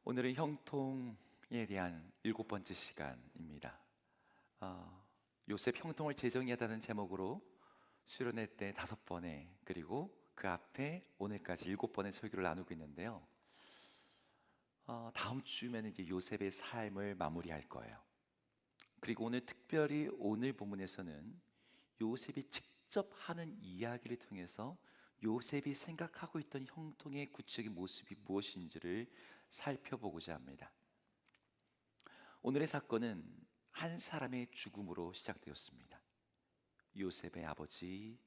오늘은 형통에 대한 7번째 시간입니다. 요셉 형통을 재정의하다는 제목으로 수련회 때 5번에 그리고 그 앞에 오늘까지 7번의 설교를 나누고 있는데요. 다음 주면 이제 요셉의 삶을 마무리할 거예요. 그리고 오늘 특별히 오늘 본문에서는 요셉이 직접 하는 이야기를 통해서 요셉이 생각하고 있던 형통의 구체적인 모습이 무엇인지를 살펴보고자 합니다. 오늘의 사건은 한 사람의 죽음으로 시작되었습니다. 요셉의 아버지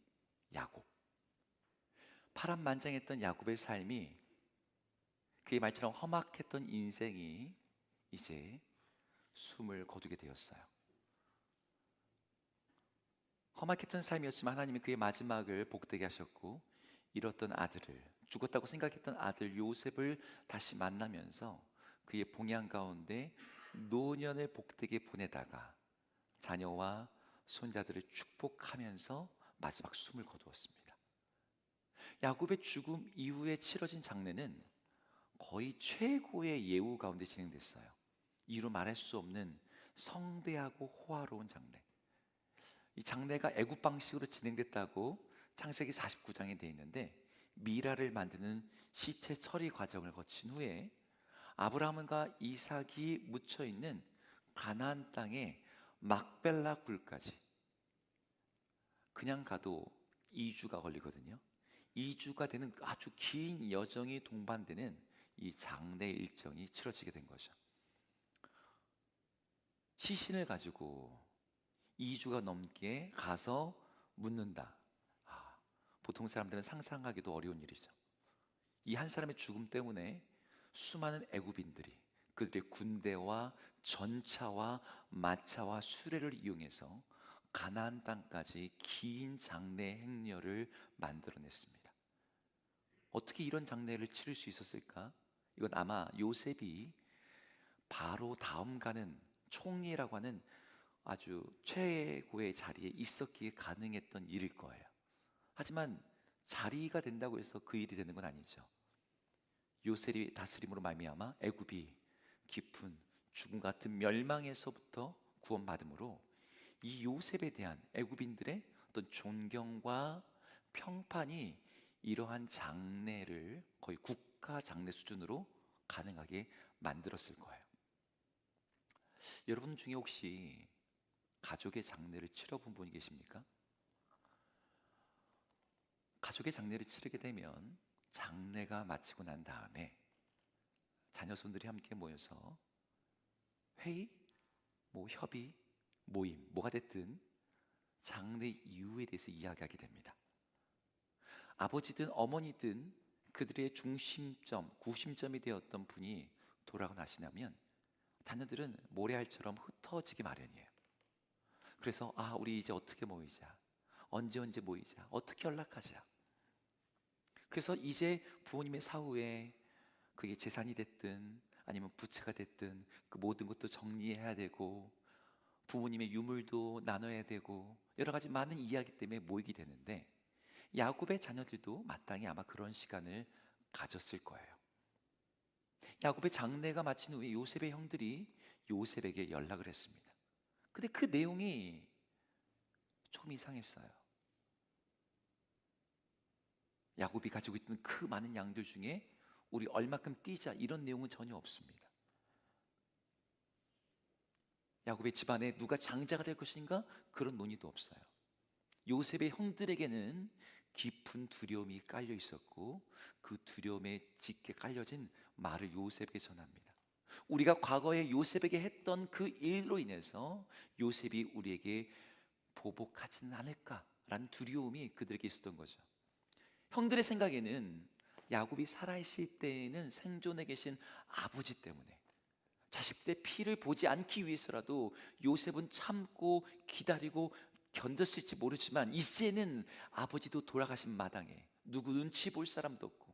야곱. 파란만장했던 야곱의 삶이, 그의 말처럼 험악했던 인생이 이제 숨을 거두게 되었어요. 험악했던 삶이었지만 하나님이 그의 마지막을 복되게 하셨고, 잃었던 아들을, 죽었다고 생각했던 아들 요셉을 다시 만나면서 그의 봉양 가운데 노년을 복되게 보내다가 자녀와 손자들을 축복하면서 마지막 숨을 거두었습니다. 야곱의 죽음 이후에 치러진 장례는 거의 최고의 예우 가운데 진행됐어요. 이루 말할 수 없는 성대하고 호화로운 장례. 이 장례가 애굽 방식으로 진행됐다고 창세기 49장에 되어 있는데, 미라를 만드는 시체 처리 과정을 거친 후에 아브라함과 이삭이 묻혀 있는 가나안 땅의 막벨라 굴까지 그냥 가도 2주가 걸리거든요. 2주가 되는 아주 긴 여정이 동반되는 이 장례 일정이 치러지게 된 거죠. 시신을 가지고 2주가 넘게 가서 묻는다. 보통 사람들은 상상하기도 어려운 일이죠. 이 한 사람의 죽음 때문에 수많은 애굽인들이 그들의 군대와 전차와 마차와 수레를 이용해서 가나안 땅까지 긴 장례 행렬을 만들어냈습니다. 어떻게 이런 장례를 치를 수 있었을까? 이건 아마 요셉이 바로 다음 가는 총리라고 하는 아주 최고의 자리에 있었기에 가능했던 일일 거예요. 하지만 자리가 된다고 해서 그 일이 되는 건 아니죠. 요셉이 다스림으로 말미암아 애굽이 깊은 죽음 같은 멸망에서부터 구원받음으로 이 요셉에 대한 애굽인들의 어떤 존경과 평판이 이러한 장례를 거의 국가 장례 수준으로 가능하게 만들었을 거예요. 여러분 중에 혹시 가족의 장례를 치러본 분이 계십니까? 가족의 장례를 치르게 되면 장례가 마치고 난 다음에 자녀손들이 함께 모여서 회의, 협의, 모임, 뭐가 됐든 장례 이유에 대해서 이야기하게 됩니다. 아버지든 어머니든 그들의 중심점, 구심점이 되었던 분이 돌아가 나시냐면 자녀들은 모래알처럼 흩어지기 마련이에요. 그래서 우리 이제 어떻게 모이자, 언제 모이자, 어떻게 연락하자. 그래서 이제 부모님의 사후에 그게 재산이 됐든 아니면 부채가 됐든 그 모든 것도 정리해야 되고 부모님의 유물도 나눠야 되고 여러 가지 많은 이야기 때문에 모이게 되는데, 야곱의 자녀들도 마땅히 아마 그런 시간을 가졌을 거예요. 야곱의 장례가 마친 후에 요셉의 형들이 요셉에게 연락을 했습니다. 근데 그 내용이 조금 이상했어요. 야곱이 가지고 있던 그 많은 양들 중에 우리 얼마큼 띄자, 이런 내용은 전혀 없습니다. 야곱의 집안에 누가 장자가 될 것인가, 그런 논의도 없어요. 요셉의 형들에게는 깊은 두려움이 깔려 있었고 그 두려움에 짙게 깔려진 말을 요셉에게 전합니다. 우리가 과거에 요셉에게 했던 그 일로 인해서 요셉이 우리에게 보복하지는 않을까라는 두려움이 그들에게 있었던 거죠. 형들의 생각에는 야곱이 살아있을 때에는 생존해 계신 아버지 때문에 자식들의 피를 보지 않기 위해서라도 요셉은 참고 기다리고 견뎠을지 모르지만 이제는 아버지도 돌아가신 마당에 누구 눈치 볼 사람도 없고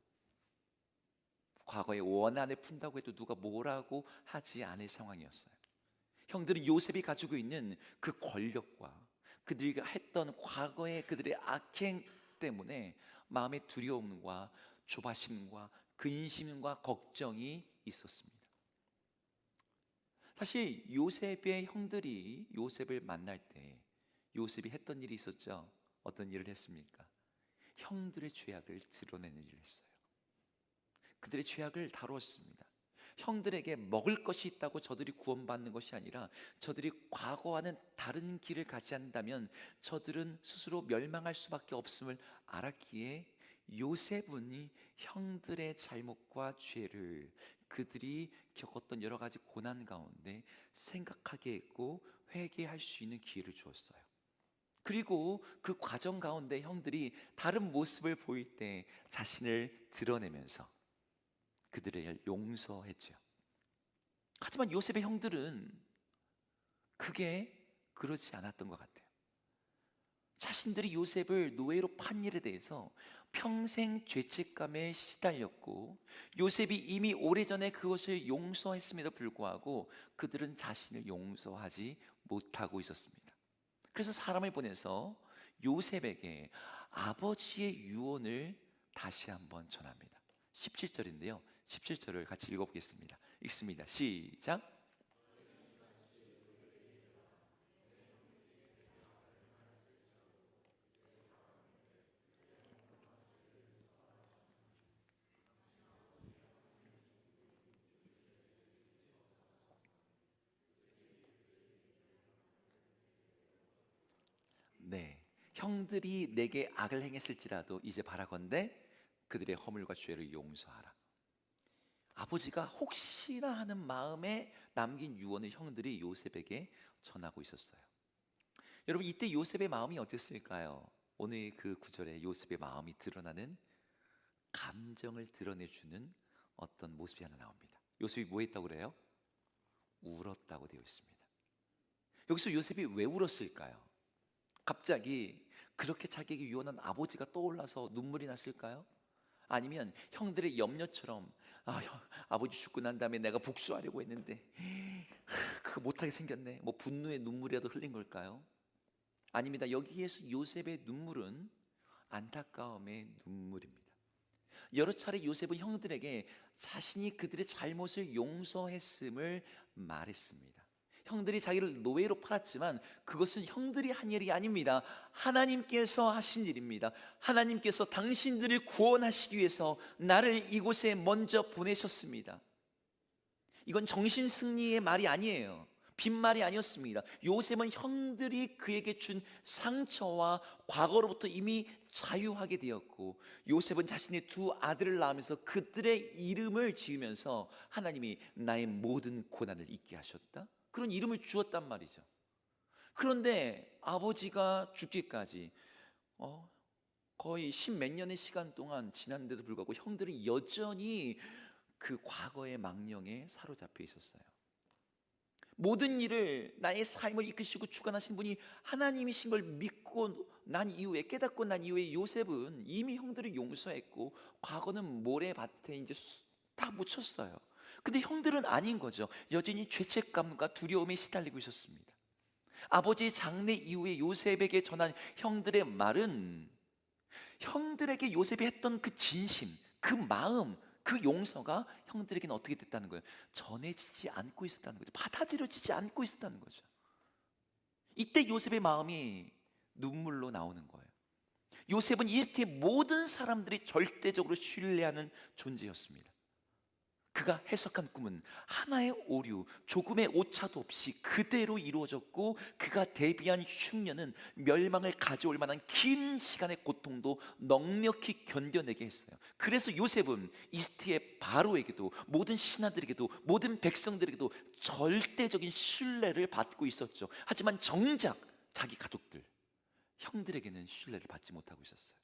과거에 원한을 푼다고 해도 누가 뭐라고 하지 않을 상황이었어요. 형들은 요셉이 가지고 있는 그 권력과 그들이 했던 과거의 그들의 악행 때문에 마음의 두려움과 조바심과 근심과 걱정이 있었습니다. 사실 요셉의 형들이 요셉을 만날 때 요셉이 했던 일이 있었죠. 어떤 일을 했습니까? 형들의 죄악을 드러내는 일을 했어요. 그들의 죄악을 다루었습니다. 형들에게 먹을 것이 있다고 저들이 구원받는 것이 아니라 저들이 과거와는 다른 길을 가지 않는다면 저들은 스스로 멸망할 수밖에 없음을 알았기에 요셉은 형들의 잘못과 죄를, 그들이 겪었던 여러 가지 고난 가운데 생각하게 했고 회개할 수 있는 기회를 주었어요. 그리고 그 과정 가운데 형들이 다른 모습을 보일 때 자신을 드러내면서 그들을 용서했죠. 하지만 요셉의 형들은 그게 그렇지 않았던 것 같아요. 자신들이 요셉을 노예로 판 일에 대해서 평생 죄책감에 시달렸고 요셉이 이미 오래전에 그것을 용서했음에도 불구하고 그들은 자신을 용서하지 못하고 있었습니다. 그래서 사람을 보내서 요셉에게 아버지의 유언을 다시 한번 전합니다. 17절인데요. 17절을 같이 읽어보겠습니다. 읽습니다. 시작. 네, 형들이 내게 악을 행했을지라도 이제 바라건대 그들의 허물과 죄를 용서하라. 아버지가 혹시나 하는 마음에 남긴 유언을 형들이 요셉에게 전하고 있었어요. 여러분, 이때 요셉의 마음이 어땠을까요? 오늘 그 구절에 요셉의 마음이 드러나는, 감정을 드러내주는 어떤 모습이 하나 나옵니다. 요셉이 뭐 했다고 그래요? 울었다고 되어 있습니다. 여기서 요셉이 왜 울었을까요? 갑자기 그렇게 자기에게 유언한 아버지가 떠올라서 눈물이 났을까요? 아니면 형들의 염려처럼 아버지 죽고 난 다음에 내가 복수하려고 했는데 그거 못하게 생겼네, 뭐 분노의 눈물이라도 흘린 걸까요? 아닙니다. 여기에서 요셉의 눈물은 안타까움의 눈물입니다. 여러 차례 요셉은 형들에게 자신이 그들의 잘못을 용서했음을 말했습니다. 형들이 자기를 노예로 팔았지만 그것은 형들이 한 일이 아닙니다. 하나님께서 하신 일입니다. 하나님께서 당신들을 구원하시기 위해서 나를 이곳에 먼저 보내셨습니다. 이건 정신승리의 말이 아니에요. 빈말이 아니었습니다. 요셉은 형들이 그에게 준 상처와 과거로부터 이미 자유하게 되었고, 요셉은 자신의 두 아들을 낳으면서 그들의 이름을 지으면서 하나님이 나의 모든 고난을 잊게 하셨다, 그런 이름을 주었단 말이죠. 그런데 아버지가 죽기까지 거의 십몇 년의 시간 동안 지났는데도 불구하고 형들은 여전히 그 과거의 망령에 사로잡혀 있었어요. 모든 일을, 나의 삶을 이끄시고 주관하신 분이 하나님이신 걸 믿고 난 이후에, 깨닫고 난 이후에 요셉은 이미 형들을 용서했고 과거는 모래밭에 이제 다 묻혔어요. 근데 형들은 아닌 거죠. 여전히 죄책감과 두려움에 시달리고 있었습니다. 아버지의 장례 이후에 요셉에게 전한 형들의 말은 형들에게 요셉이 했던 그 진심, 그 마음, 그 용서가 형들에게는 어떻게 됐다는 거예요? 전해지지 않고 있었다는 거죠. 받아들여지지 않고 있었다는 거죠. 이때 요셉의 마음이 눈물로 나오는 거예요. 요셉은 이렇게 모든 사람들이 절대적으로 신뢰하는 존재였습니다. 그가 해석한 꿈은 하나의 오류, 조금의 오차도 없이 그대로 이루어졌고, 그가 대비한 흉년은 멸망을 가져올 만한 긴 시간의 고통도 넉넉히 견뎌내게 했어요. 그래서 요셉은 이스트의 바로에게도, 모든 신하들에게도, 모든 백성들에게도 절대적인 신뢰를 받고 있었죠. 하지만 정작 자기 가족들, 형들에게는 신뢰를 받지 못하고 있었어요.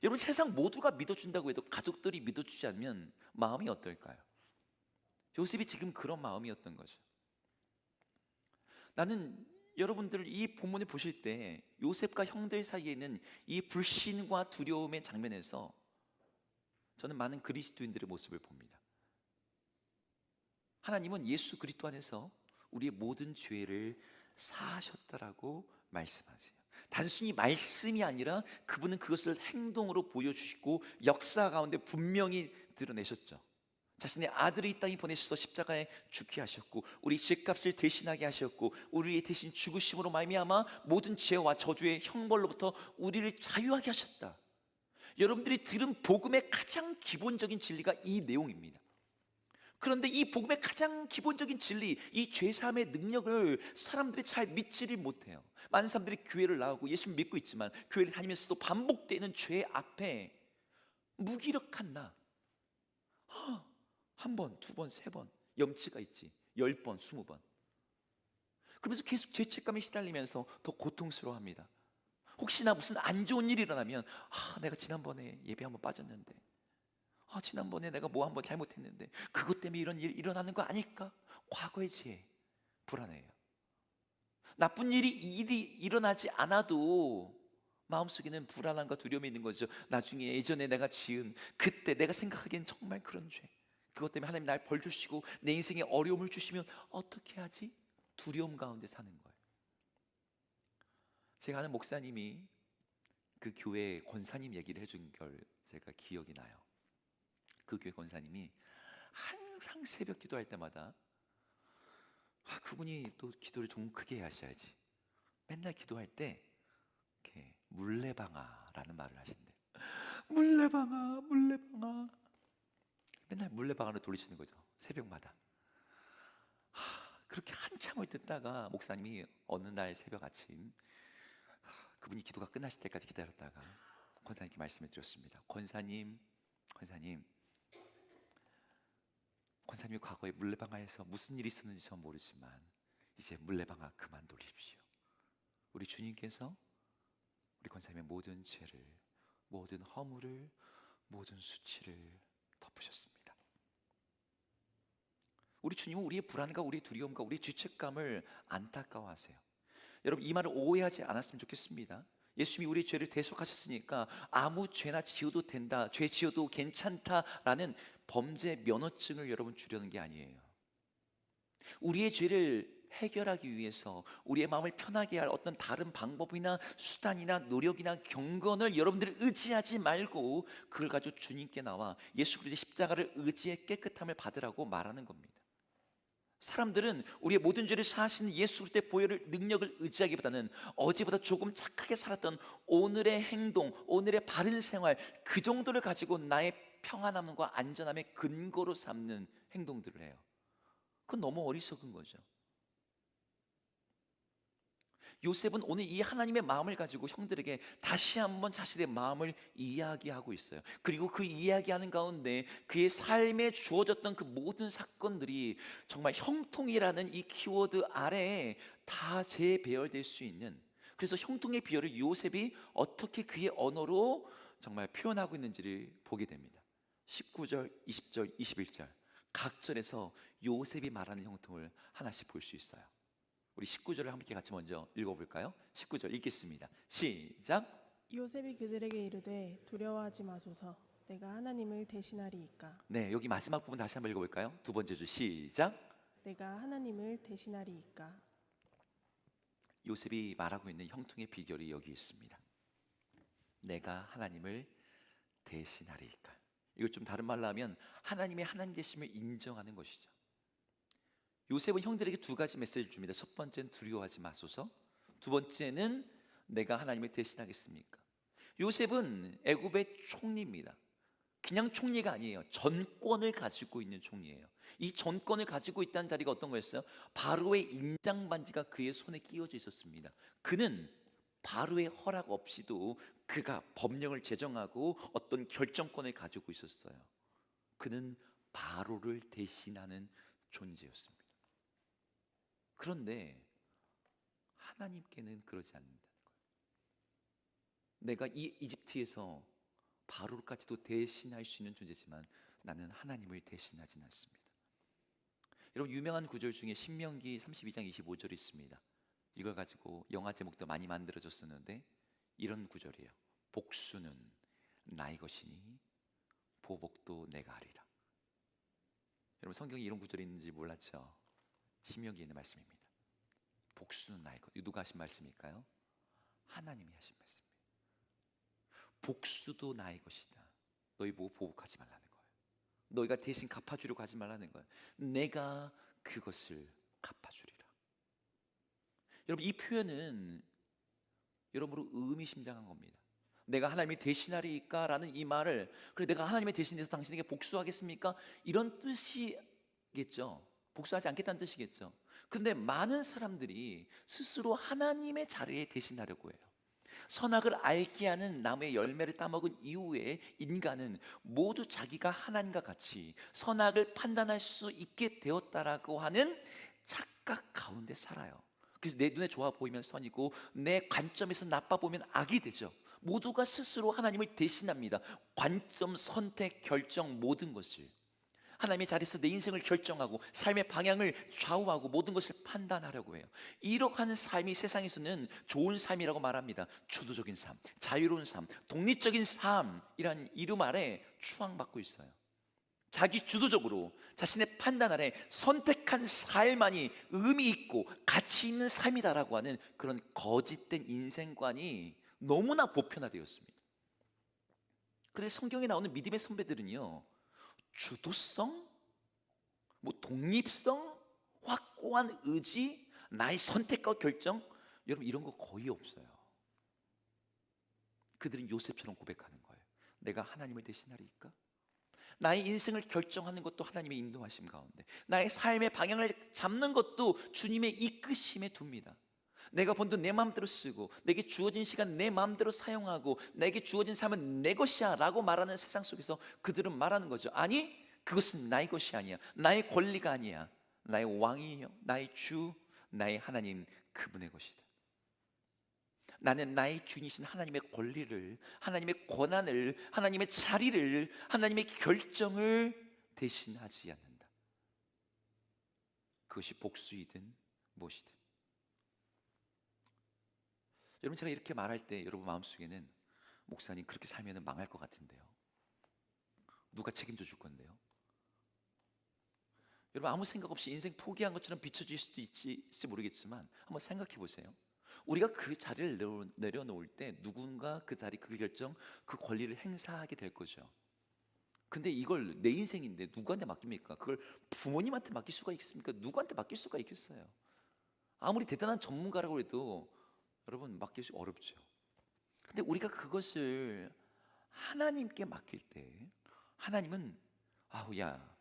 여러분, 세상 모두가 믿어준다고 해도 가족들이 믿어주지 않으면 마음이 어떨까요? 요셉이 지금 그런 마음이었던 거죠. 나는 여러분들 이 본문을 보실 때 요셉과 형들 사이에는 이 불신과 두려움의 장면에서 저는 많은 그리스도인들의 모습을 봅니다. 하나님은 예수 그리스도 안에서 우리의 모든 죄를 사하셨다라고 말씀하세요. 단순히 말씀이 아니라 그분은 그것을 행동으로 보여주시고 역사 가운데 분명히 드러내셨죠. 자신의 아들을 이 땅에 보내셔서 십자가에 죽게 하셨고 우리 죄값을 대신하게 하셨고 우리의 대신 죽으심으로 말미암아 모든 죄와 저주의 형벌로부터 우리를 자유하게 하셨다. 여러분들이 들은 복음의 가장 기본적인 진리가 이 내용입니다. 그런데 이 복음의 가장 기본적인 진리, 이 죄사함의 능력을 사람들이 잘 믿지를 못해요. 많은 사람들이 교회를 나오고 예수 믿고 있지만 교회를 다니면서도 반복되는 죄 앞에 무기력한 나, 한 번, 두 번, 세 번 염치가 있지 10번, 20번. 그러면서 계속 죄책감에 시달리면서 더 고통스러워합니다. 혹시나 무슨 안 좋은 일이 일어나면 내가 지난번에 예배 한번 빠졌는데, 지난번에 내가 뭐 한번 잘못했는데 그것 때문에 이런 일이 일어나는 거 아닐까? 과거의 죄, 불안해요. 나쁜 일이 일어나지 않아도 마음속에는 불안함과 두려움이 있는 거죠. 나중에 예전에 내가 지은 그때 내가 생각하기엔 정말 그런 죄, 그것 때문에 하나님 날 벌 주시고 내 인생에 어려움을 주시면 어떻게 하지? 두려움 가운데 사는 거예요. 제가 아는 목사님이 그 교회 권사님 얘기를 해준 걸 제가 기억이 나요. 그 교회 권사님이 항상 새벽 기도할 때마다 그분이 또 기도를 좀 크게 하셔야지, 맨날 기도할 때 이렇게 물레방아라는 말을 하신대. 물레방아, 물레방아. 맨날 물레방아를 돌리시는 거죠, 새벽마다. 그렇게 한참을 듣다가 목사님이 어느 날 새벽 아침 그분이 기도가 끝나실 때까지 기다렸다가 권사님께 말씀을 드렸습니다. 권사님, 권사님이 과거에 물레방아에서 무슨 일이 있었는지 전 모르지만 이제 물레방아 그만 돌리십시오. 우리 주님께서 우리 권사님의 모든 죄를, 모든 허물을, 모든 수치를 덮으셨습니다. 우리 주님은 우리의 불안과 우리의 두려움과 우리의 죄책감을 안타까워하세요. 여러분, 이 말을 오해하지 않았으면 좋겠습니다. 예수님이 우리의 죄를 대속하셨으니까 아무 죄나 지어도 된다, 죄 지어도 괜찮다라는 범죄 면허증을 여러분 주려는 게 아니에요. 우리의 죄를 해결하기 위해서 우리의 마음을 편하게 할 어떤 다른 방법이나 수단이나 노력이나 경건을 여러분들이 의지하지 말고 그걸 가지고 주님께 나와 예수 그리스도의 십자가를 의지해 깨끗함을 받으라고 말하는 겁니다. 사람들은 우리의 모든 죄를 사하시는 예수 그리스도의 보혈을, 능력을 의지하기보다는 어제보다 조금 착하게 살았던 오늘의 행동, 오늘의 바른 생활, 그 정도를 가지고 나의 평안함과 안전함의 근거로 삼는 행동들을 해요. 그건 너무 어리석은 거죠. 요셉은 오늘 이 하나님의 마음을 가지고 형들에게 다시 한번 자신의 마음을 이야기하고 있어요. 그리고 그 이야기하는 가운데 그의 삶에 주어졌던 그 모든 사건들이 정말 형통이라는 이 키워드 아래에 다 재배열될 수 있는, 그래서 형통의 비열을 요셉이 어떻게 그의 언어로 정말 표현하고 있는지를 보게 됩니다. 19절, 20절, 21절 각 절에서 요셉이 말하는 형통을 하나씩 볼 수 있어요. 우리 19절을 함께 같이 먼저 읽어볼까요? 19절 읽겠습니다. 시작. 요셉이 그들에게 이르되 두려워하지 마소서, 내가 하나님을 대신하리이까. 네, 여기 마지막 부분 다시 한번 읽어볼까요? 두 번째 줄 시작. 내가 하나님을 대신하리이까. 요셉이 말하고 있는 형통의 비결이 여기 있습니다. 내가 하나님을 대신하리이까. 이걸 좀 다른 말로 하면 하나님의 하나님 되심을 인정하는 것이죠. 요셉은 형들에게 두 가지 메시지를 줍니다. 첫 번째는 두려워하지 마소서, 두 번째는 내가 하나님을 대신하겠습니까? 요셉은 애굽의 총리입니다. 그냥 총리가 아니에요. 전권을 가지고 있는 총리예요. 이 전권을 가지고 있다는 자리가 어떤 거였어요? 바로의 인장 반지가 그의 손에 끼워져 있었습니다. 그는 바로의 허락 없이도 그가 법령을 제정하고 어떤 결정권을 가지고 있었어요. 그는 바로를 대신하는 존재였습니다. 그런데 하나님께는 그러지 않는다는 거예요. 내가 이 이집트에서 바로까지도 대신할 수 있는 존재지만 나는 하나님을 대신하진 않습니다. 여러분, 유명한 구절 중에 신명기 32장 25절이 있습니다. 이걸 가지고 영화 제목도 많이 만들어졌었는데 이런 구절이에요. 복수는 나의 것이니 보복도 내가 하리라. 여러분, 성경에 이런 구절이 있는지 몰랐죠? 신명기에 있는 말씀입니다. 복수는 나의 것. 누가 하신 말씀일까요? 하나님이 하신 말씀이에요. 복수도 나의 것이다. 너희 보고 보복하지 말라는 거예요. 너희가 대신 갚아주려고 하지 말라는 거예요. 내가 그것을 갚아주리라. 여러분, 이 표현은 여러모로 의미심장한 겁니다. 내가 하나님이 대신하리까? 라는 이 말을, 그래 내가 하나님의 대신해서 당신에게 복수하겠습니까? 이런 뜻이겠죠. 복수하지 않겠다는 뜻이겠죠. 근데 많은 사람들이 스스로 하나님의 자리에 대신하려고 해요. 선악을 알게 하는 나무의 열매를 따먹은 이후에 인간은 모두 자기가 하나님과 같이 선악을 판단할 수 있게 되었다라고 하는 착각 가운데 살아요. 그래서 내 눈에 좋아 보이면 선이고 내 관점에서 나빠 보면 악이 되죠. 모두가 스스로 하나님을 대신합니다. 관점, 선택, 결정, 모든 것을 하나님의 자리에서 내 인생을 결정하고 삶의 방향을 좌우하고 모든 것을 판단하려고 해요. 이러한 삶이 세상에서는 좋은 삶이라고 말합니다. 주도적인 삶, 자유로운 삶, 독립적인 삶이란 이름 아래 추앙받고 있어요. 자기 주도적으로 자신의 판단 아래 선택한 삶만이 의미 있고 가치 있는 삶이다라고 하는 그런 거짓된 인생관이 너무나 보편화되었습니다. 그런데 성경에 나오는 믿음의 선배들은요, 주도성, 뭐 독립성, 확고한 의지, 나의 선택과 결정, 여러분 이런 거 거의 없어요. 그들은 요셉처럼 고백하는 거예요. 내가 하나님을 대신하리까? 나의 인생을 결정하는 것도 하나님의 인도하심 가운데, 나의 삶의 방향을 잡는 것도 주님의 이끄심에 둡니다. 내가 번 돈 내 마음대로 쓰고 내게 주어진 시간 내 마음대로 사용하고 내게 주어진 삶은 내 것이야 라고 말하는 세상 속에서 그들은 말하는 거죠. 아니, 그것은 나의 것이 아니야. 나의 권리가 아니야. 나의 왕이요, 나의 주, 나의 하나님, 그분의 것이다. 나는 나의 주인이신 하나님의 권리를, 하나님의 권한을, 하나님의 자리를, 하나님의 결정을 대신하지 않는다. 그것이 복수이든 무엇이든. 여러분, 제가 이렇게 말할 때 여러분 마음속에는 목사님 그렇게 살면 망할 것 같은데요, 누가 책임져 줄 건데요? 여러분, 아무 생각 없이 인생 포기한 것처럼 비춰질 수도 있을지 모르겠지만 한번 생각해 보세요. 우리가 그 자리를 내려놓을 때 누군가 그 자리, 그 결정, 그 권리를 행사하게 될 거죠. 근데 이걸 내 인생인데 누구한테 맡깁니까? 그걸 부모님한테 맡길 수가 있습니까? 누구한테 맡길 수가 있겠어요? 아무리 대단한 전문가라고 해도 여러분 맡길 수 어렵죠. 근데 우리가 그것을 하나님께 맡길 때 하나님은 아우 야,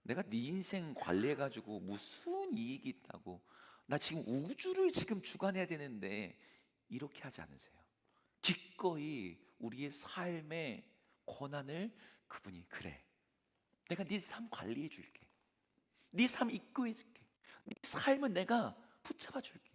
내가 네 인생 관리해가지고 무슨 이익이 있다고, 나 지금 우주를 지금 주관해야 되는데, 이렇게 하지 않으세요. 기꺼이 우리의 삶의 권한을 그분이, 그래 내가 네 삶 관리해 줄게, 네 삶 이끌어 줄게, 네 삶은 내가 붙잡아 줄게.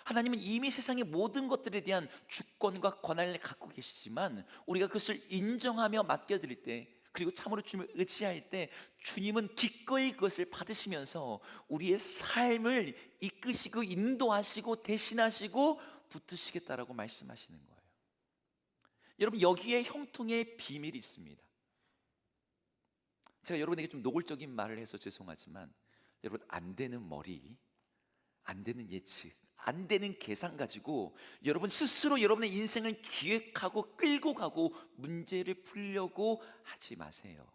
하나님은 이미 세상의 모든 것들에 대한 주권과 권한을 갖고 계시지만 우리가 그것을 인정하며 맡겨드릴 때, 그리고 참으로 주님을 의지할 때 주님은 기꺼이 그것을 받으시면서 우리의 삶을 이끄시고 인도하시고 대신하시고 붙드시겠다라고 말씀하시는 거예요. 여러분, 여기에 형통의 비밀이 있습니다. 제가 여러분에게 좀 노골적인 말을 해서 죄송하지만, 여러분, 안 되는 머리, 안 되는 예측, 안 되는 계산 가지고 여러분 스스로 여러분의 인생을 기획하고 끌고 가고 문제를 풀려고 하지 마세요.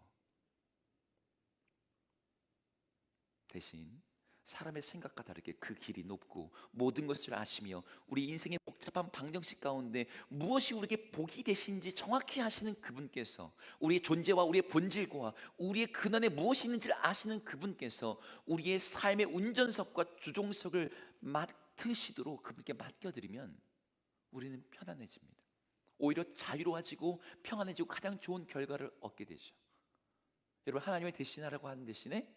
대신 사람의 생각과 다르게 그 길이 높고 모든 것을 아시며 우리 인생의 복잡한 방정식 가운데 무엇이 우리에게 복이 되신지 정확히 아시는 그분께서, 우리의 존재와 우리의 본질과 우리의 근원에 무엇이 있는지를 아시는 그분께서 우리의 삶의 운전석과 주종석을 맡으시도록 그분께 맡겨드리면 우리는 편안해집니다. 오히려 자유로워지고 평안해지고 가장 좋은 결과를 얻게 되죠. 여러분, 하나님을 대신하라고 하는 대신에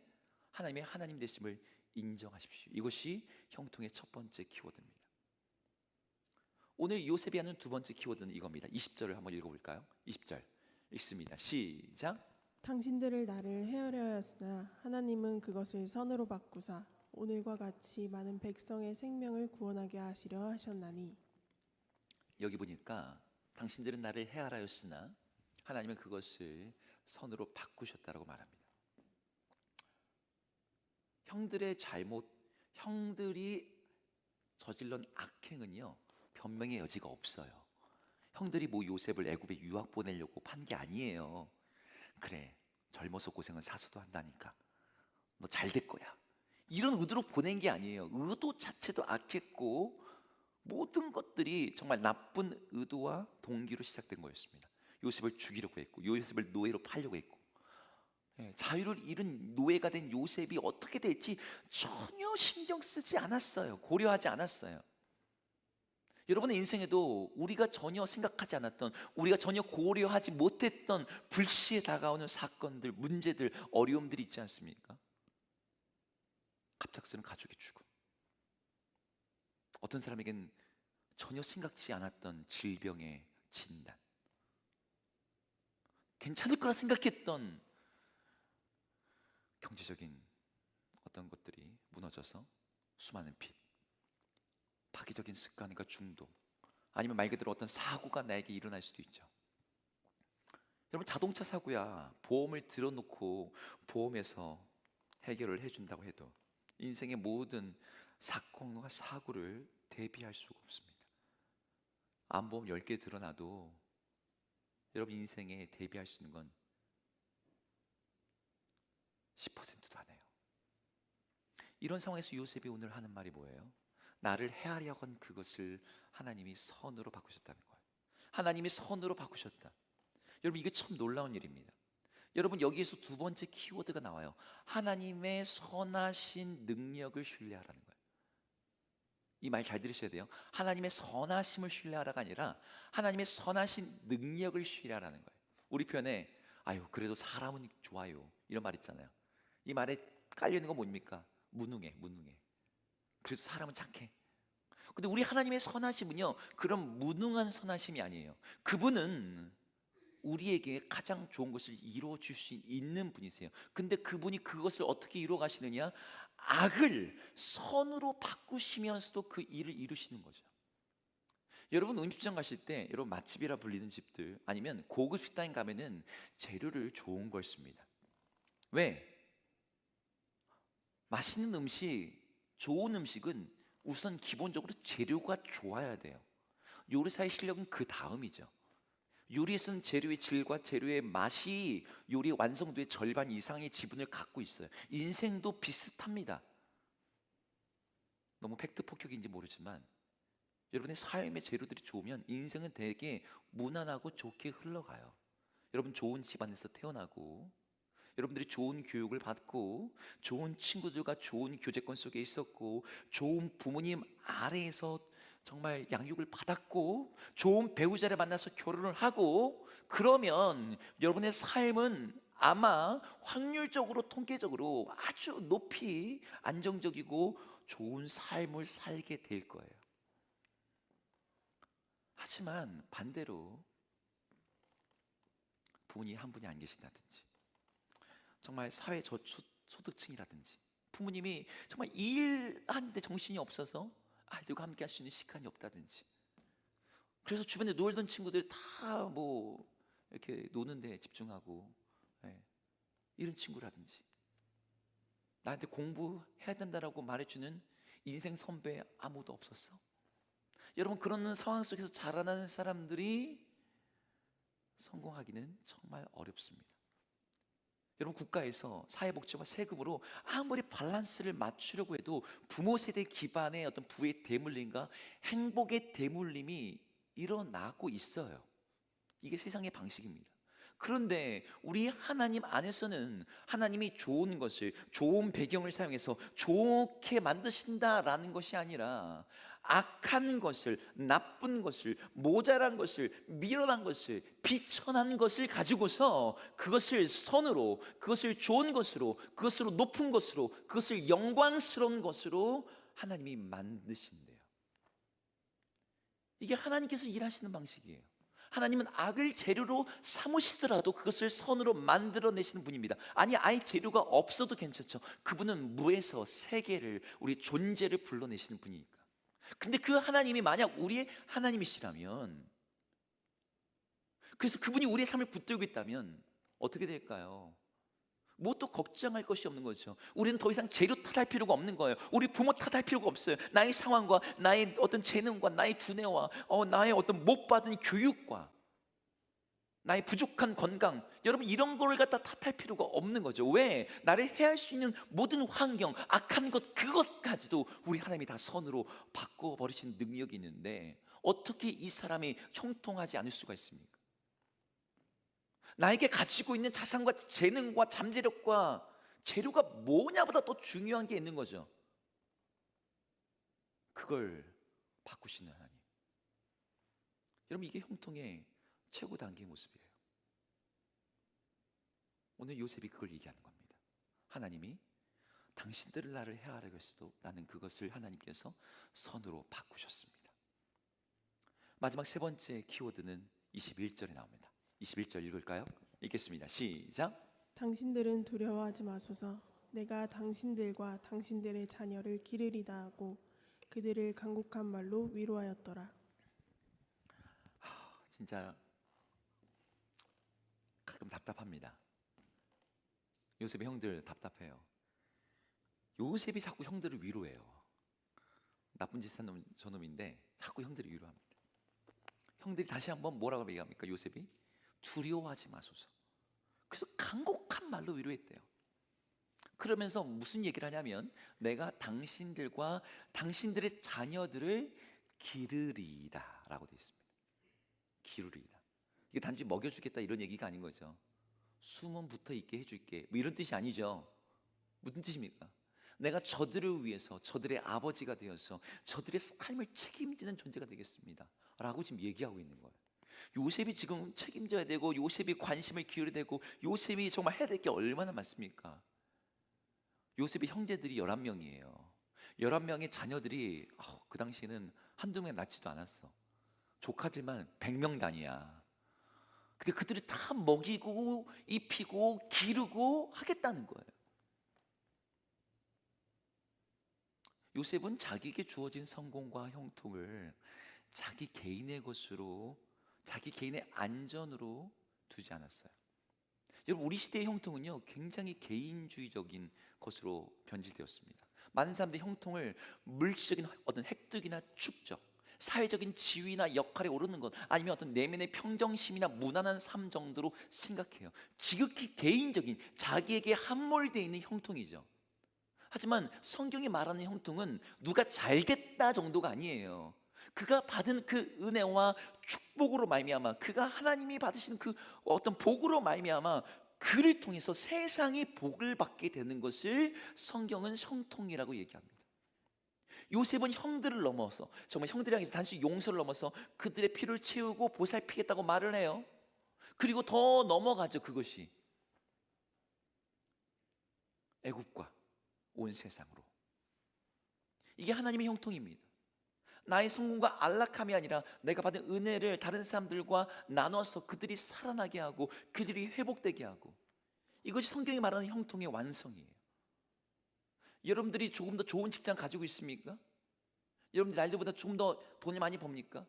하나님의 하나님 되심을 인정하십시오. 이것이 형통의 첫 번째 키워드입니다. 오늘 요셉이 하는 두 번째 키워드는 이겁니다. 20절을 한번 읽어볼까요? 20절 읽습니다. 시작. 당신들을 나를 헤아려 하였으나 하나님은 그것을 선으로 바꾸사 오늘과 같이 많은 백성의 생명을 구원하게 하시려 하셨나니. 여기 보니까 당신들은 나를 헤아라였으나 하나님은 그것을 선으로 바꾸셨다라고 말합니다. 형들의 잘못, 형들이 저질른 악행은요, 변명의 여지가 없어요. 형들이 뭐 요셉을 애굽에 유학 보내려고 판 게 아니에요. 그래, 젊어서 고생은 사서도 한다니까. 너 잘 될 거야. 이런 의도로 보낸 게 아니에요. 의도 자체도 악했고 모든 것들이 정말 나쁜 의도와 동기로 시작된 거였습니다. 요셉을 죽이려고 했고 요셉을 노예로 팔려고 했고, 자유를 잃은 노예가 된 요셉이 어떻게 될지 전혀 신경 쓰지 않았어요. 고려하지 않았어요. 여러분의 인생에도 우리가 전혀 생각하지 않았던, 우리가 전혀 고려하지 못했던 불시에 다가오는 사건들, 문제들, 어려움들이 있지 않습니까? 갑작스런 가족의 죽음, 어떤 사람에겐 전혀 생각지 않았던 질병의 진단, 괜찮을 거라 생각했던 경제적인 어떤 것들이 무너져서 수많은 빚, 파괴적인 습관과 중독, 아니면 말 그대로 어떤 사고가 나에게 일어날 수도 있죠. 여러분, 자동차 사고야 보험을 들어놓고 보험에서 해결을 해준다고 해도 인생의 모든 사건과 사고를 대비할 수가 없습니다. 암보험 10개 들어놔도 여러분 인생에 대비할 수 있는 건 10%도 안 해요. 이런 상황에서 요셉이 오늘 하는 말이 뭐예요? 나를 해하려고 한 그것을 하나님이 선으로 바꾸셨다는 거예요. 하나님이 선으로 바꾸셨다. 여러분, 이게 참 놀라운 일입니다. 여러분, 여기에서 두 번째 키워드가 나와요. 하나님의 선하신 능력을 신뢰하라는 거예요. 이 말 잘 들으셔야 돼요. 하나님의 선하심을 신뢰하라가 아니라 하나님의 선하신 능력을 신뢰하라는 거예요. 우리 편에 아유 그래도 사람은 좋아요 이런 말 있잖아요. 이 말에 깔려 있는 건 뭡니까? 무능해. 그래도 사람은 착해. 근데 우리 하나님의 선하심은요, 그런 무능한 선하심이 아니에요. 그분은 우리에게 가장 좋은 것을 이루어 줄 수 있는 분이세요. 근데 그분이 그것을 어떻게 이루어 가시느냐? 악을 선으로 바꾸시면서도 그 일을 이루시는 거죠. 여러분, 음식점 가실 때 여러분 맛집이라 불리는 집들 아니면 고급 식당에 가면은 재료를 좋은 걸 씁니다. 왜? 맛있는 음식, 좋은 음식은 우선 기본적으로 재료가 좋아야 돼요. 요리사의 실력은 그 다음이죠. 요리에 쓴 재료의 질과 재료의 맛이 요리 완성도의 절반 이상의 지분을 갖고 있어요. 인생도 비슷합니다. 너무 팩트 폭격인지 모르지만 여러분의 삶의 재료들이 좋으면 인생은 되게 무난하고 좋게 흘러가요. 여러분 좋은 집안에서 태어나고 여러분들이 좋은 교육을 받고 좋은 친구들과 좋은 교제권 속에 있었고 좋은 부모님 아래에서 정말 양육을 받았고 좋은 배우자를 만나서 결혼을 하고 그러면 여러분의 삶은 아마 확률적으로 통계적으로 아주 높이 안정적이고 좋은 삶을 살게 될 거예요. 하지만 반대로 부모님 한 분이 안 계신다든지 정말 사회 저소득층이라든지 부모님이 정말 일하는데 정신이 없어서 아이들과 함께 할 수 있는 시간이 없다든지 그래서 주변에 놀던 친구들 다 뭐 이렇게 노는데 집중하고 이런 친구라든지 나한테 공부해야 된다라고 말해주는 인생 선배 아무도 없었어. 여러분 그런 상황 속에서 자라나는 사람들이 성공하기는 정말 어렵습니다. 여러분 국가에서 사회복지와 세금으로 아무리 밸런스를 맞추려고 해도 부모 세대 기반의 어떤 부의 대물림과 행복의 대물림이 일어나고 있어요. 이게 세상의 방식입니다. 그런데 우리 하나님 안에서는 하나님이 좋은 것을 좋은 배경을 사용해서 좋게 만드신다라는 것이 아니라 악한 것을 나쁜 것을 모자란 것을 미련한 것을 비천한 것을 가지고서 그것을 선으로 그것을 좋은 것으로 그것으로 높은 것으로 그것을 영광스러운 것으로 하나님이 만드신대요. 이게 하나님께서 일하시는 방식이에요. 하나님은 악을 재료로 삼으시더라도 그것을 선으로 만들어내시는 분입니다. 아니 아예 재료가 없어도 괜찮죠. 그분은 무에서 세계를 우리 존재를 불러내시는 분이니까. 근데 그 하나님이 만약 우리의 하나님이시라면 그래서 그분이 우리의 삶을 붙들고 있다면 어떻게 될까요? 뭐 또 걱정할 것이 없는 거죠. 우리는 더 이상 재료 탓할 필요가 없는 거예요. 우리 부모 탓할 필요가 없어요. 나의 상황과 나의 어떤 재능과 나의 두뇌와 나의 어떤 못 받은 교육과 나의 부족한 건강, 여러분 이런 걸 갖다 탓할 필요가 없는 거죠. 왜? 나를 해할 수 있는 모든 환경, 악한 것 그것까지도 우리 하나님이 다 선으로 바꾸어 버리신 능력이 있는데 어떻게 이 사람이 형통하지 않을 수가 있습니까? 나에게 가지고 있는 자산과 재능과 잠재력과 재료가 뭐냐보다 더 중요한 게 있는 거죠. 그걸 바꾸시는 하나님. 여러분 이게 형통의 최고 단계의 모습이에요. 오늘 요셉이 그걸 얘기하는 겁니다. 하나님이 당신들을 나를 해하려고 했어도 나는 그것을 하나님께서 선으로 바꾸셨습니다. 마지막 세 번째 키워드는 21절에 나옵니다. 21절 읽을까요? 읽겠습니다. 시작. 당신들은 두려워하지 마소서. 내가 당신들과 당신들의 자녀를 기르리다 하고 그들을 간곡한 말로 위로하였더라. 진짜 가끔 답답합니다. 요셉의 형들 답답해요. 요셉이 자꾸 형들을 위로해요. 나쁜 짓 한 놈, 저놈인데 자꾸 형들을 위로합니다. 형들이 다시 한번 뭐라고 얘기합니까? 요셉이 두려워하지 마소서. 그래서 간곡한 말로 위로했대요. 그러면서 무슨 얘기를 하냐면 내가 당신들과 당신들의 자녀들을 기르리이다 라고 되어 있습니다. 기르리이다. 이게 단지 먹여주겠다 이런 얘기가 아닌 거죠. 숨은 붙어 있게 해줄게 뭐 이런 뜻이 아니죠. 무슨 뜻입니까? 내가 저들을 위해서 저들의 아버지가 되어서 저들의 삶을 책임지는 존재가 되겠습니다 라고 지금 얘기하고 있는 거예요. 요셉이 지금 책임져야 되고 요셉이 관심을 기울여야 되고 요셉이 정말 해야 될 게 얼마나 많습니까? 요셉의 형제들이 11명이에요 11명의 자녀들이 그 당시에는 한두 명 낳지도 않았어. 조카들만 100명 단위야. 근데 그들을 다 먹이고 입히고 기르고 하겠다는 거예요. 요셉은 자기에게 주어진 성공과 형통을 자기 개인의 것으로 자기 개인의 안전으로 두지 않았어요. 여러분 우리 시대의 형통은요 굉장히 개인주의적인 것으로 변질되었습니다. 많은 사람들이 형통을 물질적인 어떤 획득이나 축적, 사회적인 지위나 역할에 오르는 것, 아니면 어떤 내면의 평정심이나 무난한 삶 정도로 생각해요. 지극히 개인적인 자기에게 함몰되어 있는 형통이죠. 하지만 성경이 말하는 형통은 누가 잘됐다 정도가 아니에요. 그가 받은 그 은혜와 축복으로 말미암아 그가 하나님이 받으신 그 어떤 복으로 말미암아 그를 통해서 세상이 복을 받게 되는 것을 성경은 형통이라고 얘기합니다. 요셉은 형들을 넘어서 정말 형들을 향해서 단순히 용서를 넘어서 그들의 피를 채우고 보살피겠다고 말을 해요. 그리고 더 넘어가죠. 그것이 애굽과 온 세상으로. 이게 하나님의 형통입니다. 나의 성공과 안락함이 아니라 내가 받은 은혜를 다른 사람들과 나눠서 그들이 살아나게 하고 그들이 회복되게 하고, 이것이 성경이 말하는 형통의 완성이에요. 여러분들이 조금 더 좋은 직장 가지고 있습니까? 여러분들이 날들보다 좀 더 돈을 많이 법니까?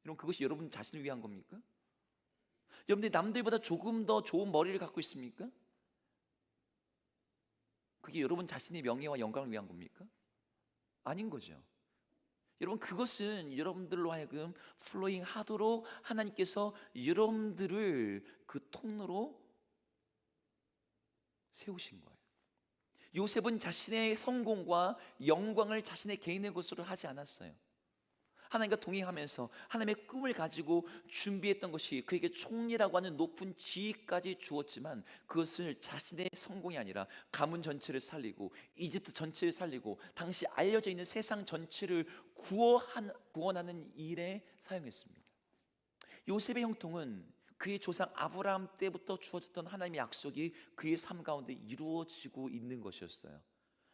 여러분 그것이 여러분 자신을 위한 겁니까? 여러분들이 남들보다 조금 더 좋은 머리를 갖고 있습니까? 그게 여러분 자신의 명예와 영광을 위한 겁니까? 아닌 거죠. 여러분 그것은 여러분들로 하여금 플로잉 하도록 하나님께서 여러분들을 그 통로로 세우신 거예요. 요셉은 자신의 성공과 영광을 자신의 개인의 것으로 하지 않았어요. 하나님과 동행하면서 하나님의 꿈을 가지고 준비했던 것이 그에게 총리라고 하는 높은 지위까지 주었지만 그것을 자신의 성공이 아니라 가문 전체를 살리고 이집트 전체를 살리고 당시 알려져 있는 세상 전체를 구원하는 일에 사용했습니다. 요셉의 형통은 그의 조상 아브라함 때부터 주어졌던 하나님의 약속이 그의 삶 가운데 이루어지고 있는 것이었어요.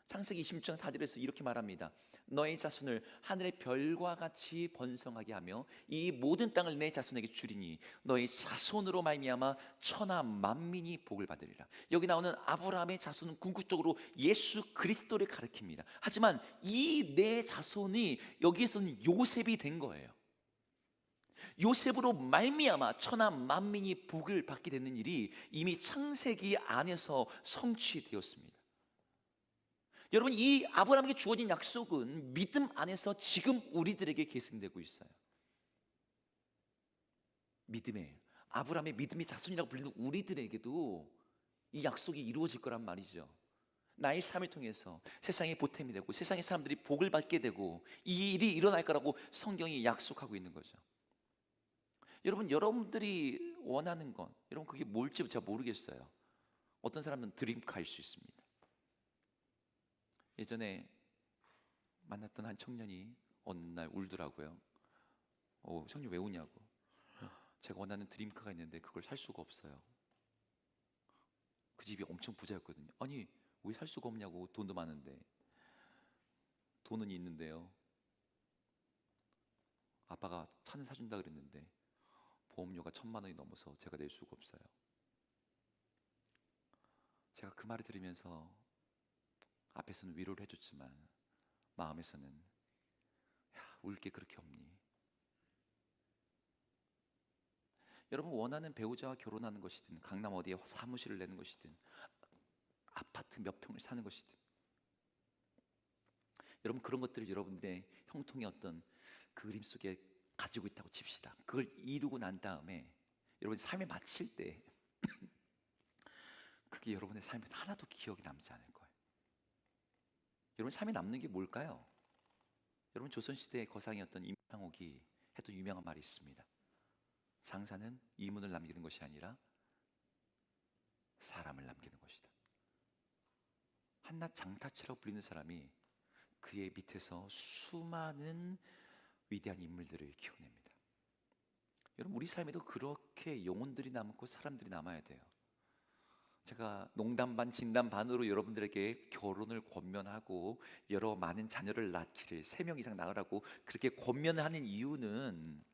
창세기 26장 4절에서 이렇게 말합니다. 너의 자손을 하늘의 별과 같이 번성하게 하며 이 모든 땅을 내 자손에게 주리니 너의 자손으로 말미암아 천하 만민이 복을 받으리라. 여기 나오는 아브라함의 자손은 궁극적으로 예수 그리스도를 가리킵니다. 하지만 이 내 자손이 여기에서는 요셉이 된 거예요. 요셉으로 말미암아 천하 만민이 복을 받게 되는 일이 이미 창세기 안에서 성취되었습니다. 여러분 이 아브라함에게 주어진 약속은 믿음 안에서 지금 우리들에게 계승되고 있어요. 믿음의 아브라함의 믿음의 자손이라고 불리는 우리들에게도 이 약속이 이루어질 거란 말이죠. 나의 삶을 통해서 세상의 보탬이 되고 세상의 사람들이 복을 받게 되고 이 일이 일어날 거라고 성경이 약속하고 있는 거죠. 여러분, 여러분들이 원하는 건 여러분 그게 뭘지 제가 모르겠어요. 어떤 사람은 드림카일 수 있습니다. 예전에 만났던 한 청년이 어느 날 울더라고요. 형님 왜 우냐고. 제가 원하는 드림카가 있는데 그걸 살 수가 없어요. 그 집이 엄청 부자였거든요. 아니 왜 살 수가 없냐고. 돈도 많은데. 돈은 있는데요, 아빠가 차는 사준다 그랬는데 보험료가 1,000만 원이 넘어서 제가 낼 수가 없어요. 제가 그 말을 들으면서 앞에서는 위로를 해줬지만 마음에서는 울 게 그렇게 없니? 여러분, 원하는 배우자와 결혼하는 것이든 강남 어디에 사무실을 내는 것이든 아파트 몇 평을 사는 것이든 여러분 그런 것들을 여러분들의 형통의 어떤 그 그림 속에 가지고 있다고 칩시다. 그걸 이루고 난 다음에 여러분 삶에 마칠 때 그게 여러분의 삶에 하나도 기억이 남지 않을 거예요. 여러분 삶에 남는 게 뭘까요? 여러분 조선시대의 거상이었던 임상옥이 했던 유명한 말이 있습니다. 장사는 이문을 남기는 것이 아니라 사람을 남기는 것이다. 한낱 장타치라고 불리는 사람이 그의 밑에서 수많은 위대한 인물들을 키워냅니다. 여러분 우리 삶에도 그렇게 영혼들이 남고 사람들이 남아야 돼요. 제가 농담 반 진담 반으로 여러분들에게 결혼을 권면하고 여러 많은 자녀를 낳기를 3명 이상 낳으라고 그렇게 권면을 하는 이유는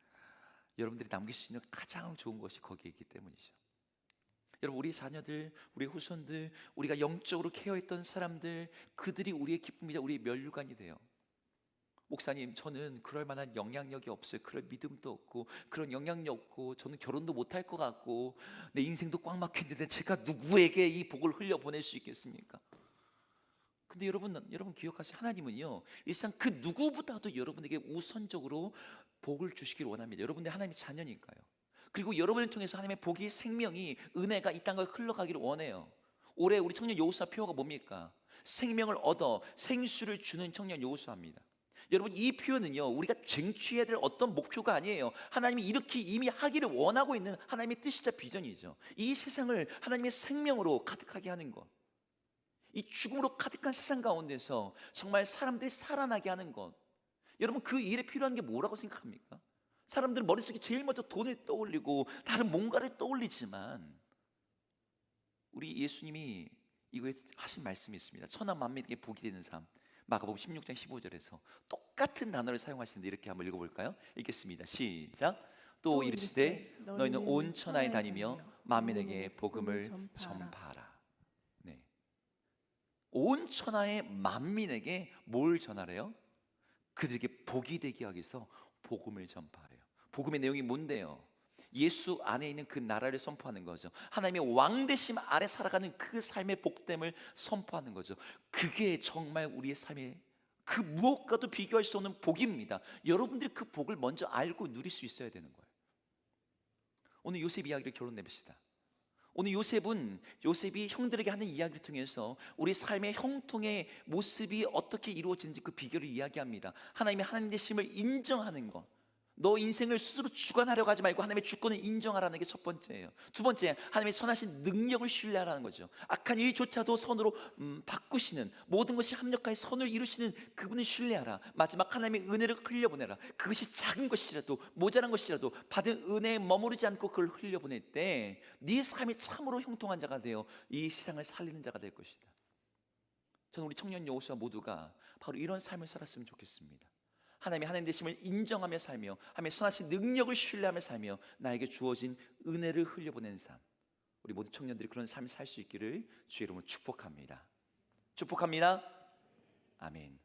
여러분들이 남길 수 있는 가장 좋은 것이 거기에 있기 때문이죠. 여러분 우리 자녀들, 우리 후손들, 우리가 영적으로 케어했던 사람들, 그들이 우리의 기쁨이자 우리의 면류관이 돼요. 목사님, 저는 그럴 만한 영향력이 없어요. 그럴 믿음도 없고 그런 영향력 없고 저는 결혼도 못할 것 같고 내 인생도 꽉 막혔는데 제가 누구에게 이 복을 흘려보낼 수 있겠습니까? 근데 여러분 기억하세요. 하나님은요 일상 그 누구보다도 여러분에게 우선적으로 복을 주시길 원합니다. 여러분들 하나님의 자녀니까요. 그리고 여러분을 통해서 하나님의 복이, 생명이, 은혜가 이 땅을 흘러가기를 원해요. 올해 우리 청년 여호수아 표어가 뭡니까? 생명을 얻어 생수를 주는 청년 여호수아입니다. 여러분 이 표현은요 우리가 쟁취해야 될 어떤 목표가 아니에요. 하나님이 이렇게 이미 하기를 원하고 있는 하나님의 뜻이자 비전이죠. 이 세상을 하나님의 생명으로 가득하게 하는 것, 이 죽음으로 가득한 세상 가운데서 정말 사람들이 살아나게 하는 것, 여러분 그 일에 필요한 게 뭐라고 생각합니까? 사람들은 머릿속에 제일 먼저 돈을 떠올리고 다른 뭔가를 떠올리지만 우리 예수님이 이거에 하신 말씀이 있습니다. 천하 만민에게 복이 되는 삶, 마가복음 16장 15절에서 똑같은 단어를 사용하시는데 이렇게 한번 읽어볼까요? 읽겠습니다. 시작. 또 이르시되 너희는 온 천하에 다니며 만민에게 복음을 전파하라. 네. 온 천하의 만민에게 뭘 전하래요? 그들에게 복이 되게 하기 위해서 복음을 전파하래요. 복음의 내용이 뭔데요? 예수 안에 있는 그 나라를 선포하는 거죠. 하나님의 왕되심 아래 살아가는 그 삶의 복됨을 선포하는 거죠. 그게 정말 우리의 삶의 그 무엇과도 비교할 수 없는 복입니다. 여러분들이 그 복을 먼저 알고 누릴 수 있어야 되는 거예요. 오늘 요셉 이야기를 결론 내봅시다. 오늘 요셉이 형들에게 하는 이야기를 통해서 우리 삶의 형통의 모습이 어떻게 이루어지는지 그 비결을 이야기합니다. 하나님의 하나님 되심을 인정하는 것. 너 인생을 스스로 주관하려고 하지 말고 하나님의 주권을 인정하라는 게 첫 번째예요. 두 번째, 하나님의 선하신 능력을 신뢰하라는 거죠. 악한 일조차도 선으로 바꾸시는, 모든 것이 합력하여 선을 이루시는 그분을 신뢰하라. 마지막, 하나님의 은혜를 흘려보내라. 그것이 작은 것이라도 모자란 것이라도 받은 은혜에 머무르지 않고 그걸 흘려보낼 때 네 삶이 참으로 형통한 자가 되어 이 세상을 살리는 자가 될 것이다. 저는 우리 청년 여호수아 모두가 바로 이런 삶을 살았으면 좋겠습니다. 하나님의 하나님 되심을 인정하며 살며 하나님의 선하신 능력을 신뢰하며 살며 나에게 주어진 은혜를 흘려보내는 삶, 우리 모든 청년들이 그런 삶을 살 수 있기를 주의 이름으로 축복합니다. 축복합니다. 아멘.